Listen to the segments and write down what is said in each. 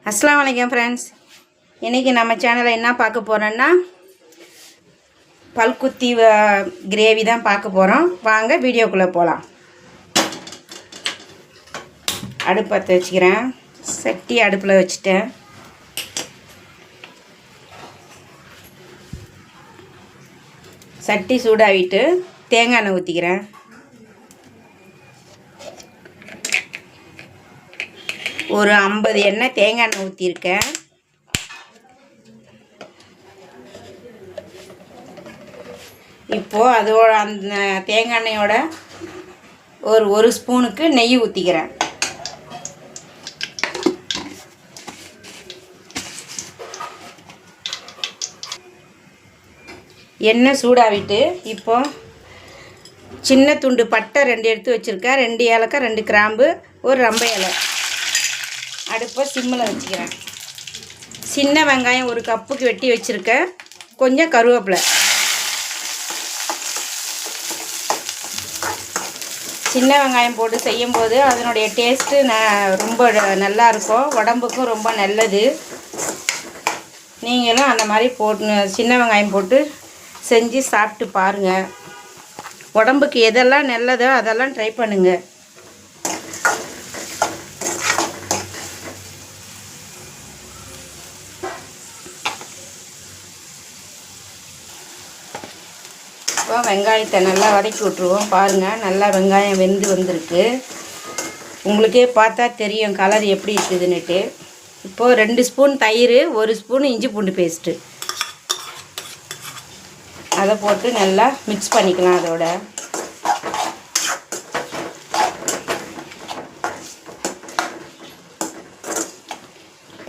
அஸ்ஸலாமு அலைக்கும் ஃப்ரெண்ட்ஸ். இன்றைக்கி நம்ம சேனலில் என்ன பார்க்க போகிறோன்னா பல்குத்தி கிரேவி தான் பார்க்க போகிறோம். வாங்க வீடியோக்குள்ளே போகலாம். அடுப்பு பற்ற வச்சுக்கிறேன். சட்டி அடுப்பில் வச்சுட்டேன். சட்டி சூடாகிட்டு தேங்காய் எண்ணெய் ஊற்றிக்கிறேன். ஒரு 50 எண்ணெய் தேங்காய் எண்ணெய் ஊற்றிருக்கேன். இப்போது அதோட அந்த தேங்காய் எண்ணெயோட ஒரு ஸ்பூனுக்கு நெய் ஊற்றிக்கிறேன். எண்ணெய் சூடாகிட்டு இப்போது சின்ன துண்டு பட்டை 2 எடுத்து வச்சுருக்கேன். 2 ஏலக்காய், 2 கிராம்பு, ஒரு ரம்பை இலை. அடுப்பை சிம்மில் வச்சுக்கிறேன். சின்ன வெங்காயம் 1 கப்புக்கு வெட்டி வச்சுருக்கேன். கொஞ்சம் கருவேப்பிலை. சின்ன வெங்காயம் போட்டு செய்யும்போது அதனுடைய டேஸ்ட்டு ரொம்ப நல்லாயிருக்கும். உடம்புக்கும் ரொம்ப நல்லது. நீங்களும் அந்த மாதிரி போட்டு சின்ன வெங்காயம் போட்டு செஞ்சு சாப்பிட்டு பாருங்கள். உடம்புக்கு எதெல்லாம் நல்லதோ அதெல்லாம் ட்ரை பண்ணுங்கள். இப்போ வெங்காயத்தை நல்லா வதக்கி விட்ருவோம். பாருங்கள், நல்லா வெங்காயம் வெந்து வந்திருக்கு. உங்களுக்கே பார்த்தா தெரியும் கலர் எப்படி இருக்குதுன்னுட்டு. இப்போது 2 ஸ்பூன் தயிர், 1 ஸ்பூன் இஞ்சி பூண்டு பேஸ்ட்டு அதை போட்டு நல்லா மிக்ஸ் பண்ணிக்கலாம். அதோட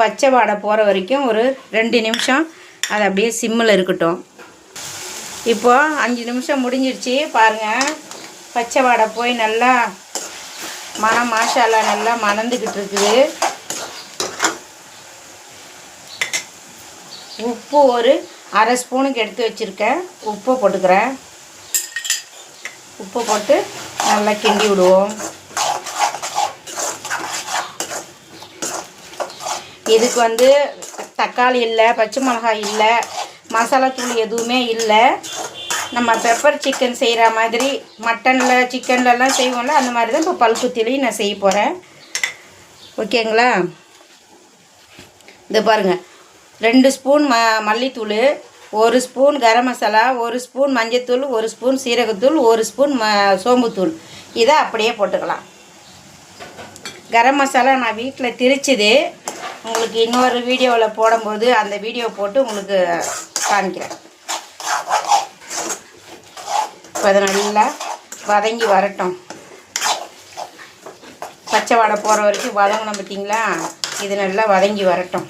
பச்சை வாடை போகிற வரைக்கும் ஒரு 2 நிமிஷம் அது அப்படியே சிம்மில் இருக்கட்டும். இப்போது 5 நிமிஷம் முடிஞ்சிடுச்சு. பாருங்கள், பச்சை வாடை போய் நல்லா மணம் மாஷாலா நல்லா மணந்துக்கிட்டு இருக்குது. உப்பு ஒரு 1/2 ஸ்பூனுக்கு எடுத்து வச்சுருக்கேன். உப்பு போட்டுக்கிறேன். உப்பு போட்டு நல்லா கிண்டி விடுவோம். இதுக்கு தக்காளி இல்லை, பச்சை மிளகாய் இல்லை, மசாலா தூள் எதுவுமே இல்லை. நம்ம பெப்பர் சிக்கன் செய்கிற மாதிரி மட்டனில் சிக்கன்லலாம் செய்வோம்ல, அந்த மாதிரி தான் இப்போ பல்குத்திலையும் நான் செய்ய போகிறேன். ஓகேங்களா? இது பாருங்கள், 2 ஸ்பூன் மல்லித்தூள், 1 ஸ்பூன் கரம் மசாலா, 1 ஸ்பூன் மஞ்சத்தூள், 1 ஸ்பூன் சீரகத்தூள், 1 ஸ்பூன் சோம்புத்தூள். இதை அப்படியே போட்டுக்கலாம். கரம் மசாலா நான் வீட்டில் திரிச்சுது. உங்களுக்கு இன்னொரு வீடியோவில் போடும்போது அந்த வீடியோ போட்டு உங்களுக்கு காமிக்கிறேன். இப்போ அதை நல்லா வதங்கி வரட்டும். பச்சை வாடை போகிற வரைக்கும் வதங்கணும். பார்த்திங்களா? இது நல்லா வதங்கி வரட்டும்.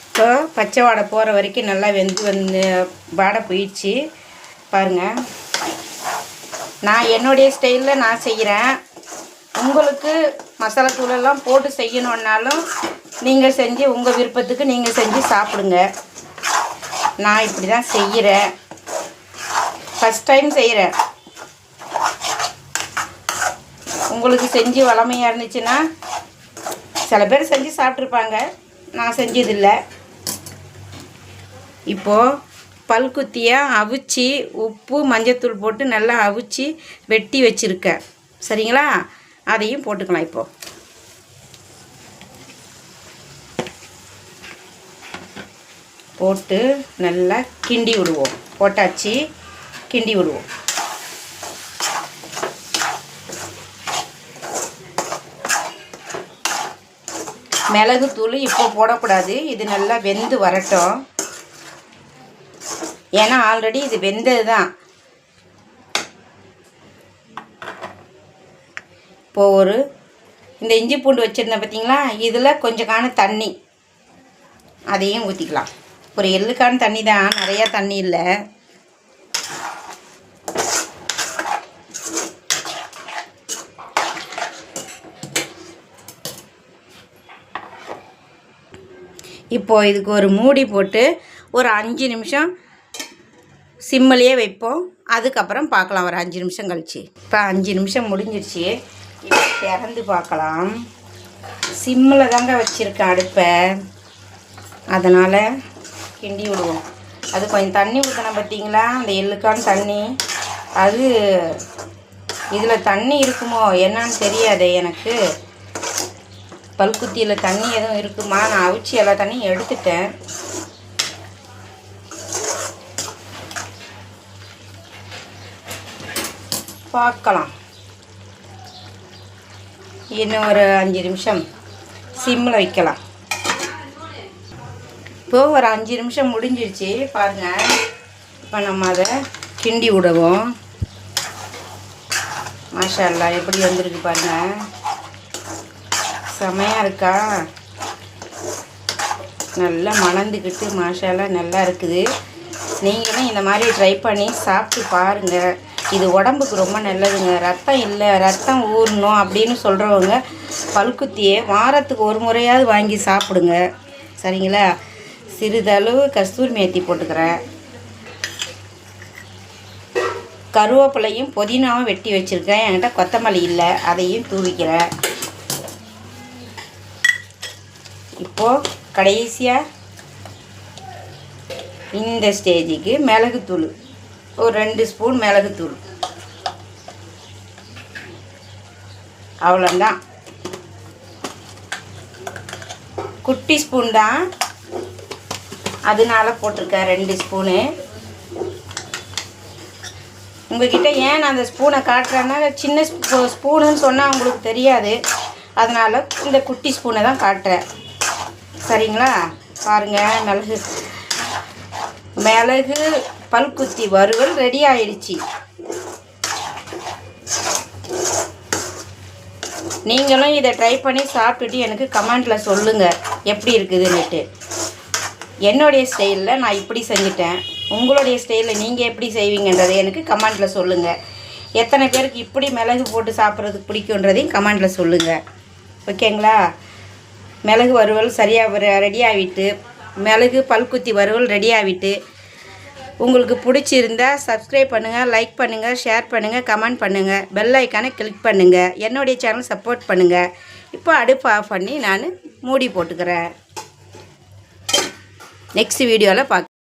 இப்போ பச்சை வாடை போகிற வரைக்கும் நல்லா வெந்து வாடை போயிடுச்சு. பாருங்கள், நான் என்னுடைய ஸ்டைலில் நான் செய்கிறேன். உங்களுக்கு மசாலா தூளெல்லாம் போட்டு செய்யணுன்னாலும் நீங்கள் செஞ்சு உங்கள் விருப்பத்துக்கு நீங்கள் செஞ்சு சாப்பிடுங்க. நான் இப்படி தான் செய்கிறேன். ஃபஸ்ட் டைம் செய்கிறேன். உங்களுக்கு செஞ்சு வளமையாக இருந்துச்சுன்னா சில பேர் செஞ்சு சாப்பிட்ருப்பாங்க. நான் செஞ்சதில்லை. இப்போது பல்குத்தியாக அவிச்சு உப்பு மஞ்சத்தூள் போட்டு நல்லா அவிச்சு வெட்டி வச்சுருக்கேன். சரிங்களா? அதையும் போட்டுக்கலாம். இப்போது போட்டு நல்லா கிண்டி விடுவோம். போட்டாச்சு, கிண்டி விடுவோம். மிளகுத்தூள் இப்போ போடக்கூடாது. இது நல்லா வெந்து வரட்டும். ஏன்னா ஆல்ரெடி இது வெந்தது தான். இப்போது இந்த இஞ்சி பூண்டு வச்சுருந்தேன் பார்த்திங்களா, இதில் கொஞ்சம் தண்ணி அதையும் ஊற்றிக்கலாம். ஒரு எள்ளுக்கான தண்ணி தான், நிறையா தண்ணி இல்லை. இப்போது இதுக்கு ஒரு மூடி போட்டு ஒரு 5 நிமிஷம் சிம்மிலேயே வைப்போம். அதுக்கப்புறம் பார்க்கலாம் ஒரு 5 நிமிஷம் கழிச்சு. இப்போ 5 நிமிஷம் முடிஞ்சிருச்சு. திறந்து பார்க்கலாம். சிம்மில் தாங்க வச்சுருக்கேன் அடுப்பை, அதனால் கிண்டி விடுவோம். அது கொஞ்சம் தண்ணி ஊற்றினேன் பார்த்தீங்களா, அந்த எள்ளுக்கான தண்ணி, அது இதில் தண்ணி இருக்குமோ என்னன்னு தெரியாது எனக்கு. பல்குத்தியில் தண்ணி எதுவும் இருக்குமா? நான் அவிச்சு எல்லா தண்ணியும் எடுத்துட்டேன். பார்க்கலாம். இன்னும் ஒரு 5 நிமிஷம் சிம்மில் வைக்கலாம். இப்போது ஒரு 5 நிமிஷம் முடிஞ்சிருச்சு பாருங்கள். இப்போ நம்ம அதை கிண்டி விடுவோம். மாஷா அல்லாஹ் எப்படி வந்திருக்கு பாருங்கள், செமையாக இருக்கா, நல்லா மணந்துக்கிட்டு மாஷா அல்லாஹ் நல்லா இருக்குது. நீங்களும் இந்த மாதிரி ட்ரை பண்ணி சாப்பிட்டு பாருங்கள். இது உடம்புக்கு ரொம்ப நல்லதுங்க. ரத்தம் இல்லை, ரத்தம் ஊறணும் அப்படின்னு சொல்கிறவங்க பல்குத்தியை வாரத்துக்கு ஒரு முறையாவது வாங்கி சாப்பிடுங்க, சரிங்களா? சிறிதளவு கஸ்தூரி மேத்தி போட்டுக்கிறேன். கருவேப்பிலையும் புதினாவும் வெட்டி வச்சுருக்கேன். என்கிட்ட கொத்தமல்லி இல்லை, அதையும் தூவிக்கிறேன். இப்போது கடைசியாக இந்த ஸ்டேஜுக்கு மிளகுத்தூள், ஒரு 2 ஸ்பூன் மிளகுத்தூள், அவ்வளோதான். குட்டி ஸ்பூன் தான், அதனால போட்டிருக்கேன் 2 ஸ்பூனு. உங்கள்கிட்ட ஏன் நான் அந்த ஸ்பூனை காட்டுறேன்னா, சின்ன ஸ்பூனுன்னு சொன்னால் உங்களுக்கு தெரியாது, அதனால் இந்த குட்டி ஸ்பூனை தான் காட்டுறேன், சரிங்களா? பாருங்கள், மிளகு பல்குத்தி வறுவல் ரெடி ஆயிடுச்சு. நீங்களும் இதை ட்ரை பண்ணி சாப்பிட்டுட்டு எனக்கு கமெண்ட்டில் சொல்லுங்கள் எப்படி இருக்குதுன்னுட்டு. என்னுடைய ஸ்டைலில் நான் இப்படி செஞ்சுட்டேன். உங்களுடைய ஸ்டைலில் நீங்கள் எப்படி செய்வீங்கன்றதை எனக்கு கமெண்ட்டில் சொல்லுங்கள். எத்தனை பேருக்கு இப்படி மிளகு போட்டு சாப்பிட்றதுக்கு பிடிக்குன்றதையும் கமெண்ட்டில் சொல்லுங்கள், ஓகேங்களா? மிளகு வறுவல் சரியாக ரெடி ஆகிட்டு, மிளகு பல்குத்தி வறுவல் ரெடி ஆகிட்டு. உங்களுக்கு பிடிச்சிருந்தா சப்ஸ்கிரைப் பண்ணுங்கள், லைக் பண்ணுங்கள், ஷேர் பண்ணுங்கள், கமெண்ட் பண்ணுங்கள், பெல் ஐக்கானை கிளிக் பண்ணுங்கள். என்னுடைய சேனல் சப்போர்ட் பண்ணுங்கள். இப்போ அடுப்பு ஆஃப் பண்ணி நான் மூடி போட்டுக்கிறேன். நெக்ஸ்ட் வீடியோவில் பார்க்க